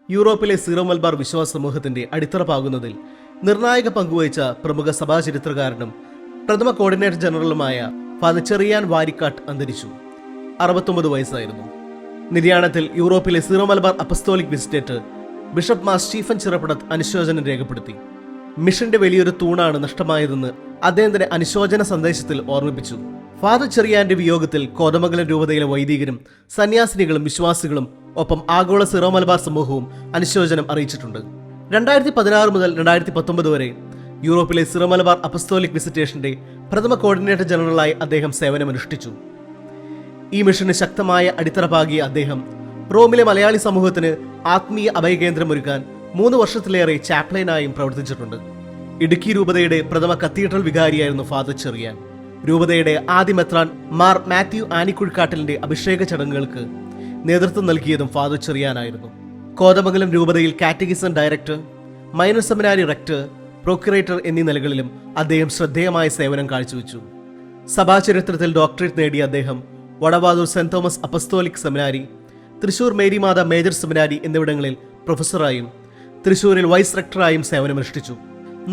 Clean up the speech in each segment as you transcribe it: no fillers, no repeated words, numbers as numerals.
യൂറോപ്പിലെ സീറോ മലബാർ വിശ്വാസ സമൂഹത്തിന്റെ അടിത്തറ പാകുന്നതിൽ നിർണായക പങ്കുവഹിച്ച പ്രമുഖ സഭാചരിത്രകാരനും പ്രഥമ കോർഡിനേറ്റർ ജനറലുമായ ഫാദർ ചെറിയാൻ വാരിക്കാട്ട് അന്തരിച്ചു. 69 വയസ്സായിരുന്നു. നിര്യാണത്തിൽ യൂറോപ്പിലെ Syro Malabar apostolic visitator bishop Mar Stephen Chirappanath അനുശോചനം രേഖപ്പെടുത്തി. മിഷന്റെ വലിയൊരു തൂണാണ് നഷ്ടമായതെന്ന് അദ്ദേഹം തന്റെ അനുശോചന സന്ദേശത്തിൽ ഓർമ്മിപ്പിച്ചു. ഫാദർ ചെറിയാന്റെ വിയോഗത്തിൽ കോതമംഗലം രൂപതയിലെ വൈദികരും സന്യാസിനികളും വിശ്വാസികളും ഒപ്പം ആഗോള സീറോ മലബാർ സമൂഹവും അനുശോചനം അറിയിച്ചിട്ടുണ്ട്. 2016 മുതൽ 2019 വരെ യൂറോപ്പിലെ സീറോ മലബാർ അപ്പസ്തോലിക് വിസിറ്റേഷന്റെ പ്രഥമ കോർഡിനേറ്റർ ജനറലായി അദ്ദേഹം സേവനമനുഷ്ഠിച്ചു. ഈ മിഷന് ശക്തമായ അടിത്തറ പാകിയ അദ്ദേഹം റോമിലെ മലയാളി സമൂഹത്തിന് ആത്മീയ അഭയകേന്ദ്രമൊരുക്കാൻ 3 വർഷത്തിലേറെ ചാപ്ലൈനായും പ്രവർത്തിച്ചിട്ടുണ്ട്. ഇടുക്കി രൂപതയുടെ പ്രഥമ കത്തീഡ്രൽ വികാരിയായിരുന്നു ഫാദർ ചെറിയാൻ. രൂപതയുടെ ആദ്യ മെത്രാൻ മാർ മാത്യു ആനിക്കുഴിക്കാട്ടിലിന്റെ അഭിഷേക ചടങ്ങുകൾക്ക് നേതൃത്വം നൽകിയതും ഫാദർ ചെറിയാനായിരുന്നു. കോതമംഗലം രൂപതയിൽ catechism director, minor seminary rector, procurator എന്നീ നിലകളിലും അദ്ദേഹം ശ്രദ്ധേയമായ സേവനം കാഴ്ചവെച്ചു. സഭാചരിത്രത്തിൽ ഡോക്ടറേറ്റ് നേടിയ അദ്ദേഹം വടവാതൂർ സെന്റ് തോമസ് അപ്പസ്തോലിക് സെമിനാരി, തൃശൂർ മേരിമാത മേജർ സെമിനാരി എന്നിവിടങ്ങളിൽ പ്രൊഫസറായും തൃശൂരിൽ വൈസ് റെക്ടറായും സേവനമനുഷ്ഠിച്ചു.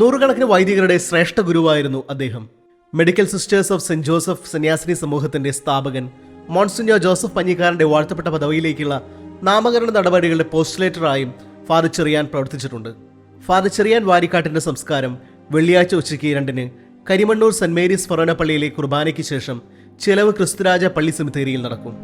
നൂറുകണക്കിന് വൈദികരുടെ ശ്രേഷ്ഠ ഗുരുവായിരുന്നു അദ്ദേഹം. Medical sisters of saint Joseph സന്യാസിനി സമൂഹത്തിന്റെ സ്ഥാപകൻ മോൺസിഞ്ഞോ ജോസഫ് പഞ്ഞിക്കാരന്റെ വാഴ്ത്തപ്പെട്ട പദവിയിലേക്കുള്ള നാമകരണ നടപടികളുടെ പോസ്റ്റുലേറ്ററായും ഫാദർ ചെറിയാൻ പ്രവർത്തിച്ചിട്ടുണ്ട്. ഫാദർ ചെറിയാൻ വാരിക്കാട്ടിന്റെ സംസ്കാരം വെള്ളിയാഴ്ച ഉച്ചയ്ക്ക് 2-ന് കരിമണ്ണൂർ സെന്റ് മേരീസ് ഫൊറോന പള്ളിയിലെ കുർബാനയ്ക്ക് ശേഷം ചിലവ് ക്രിസ്തുരാജ പള്ളി സെമിത്തേരിയിൽ നടക്കും.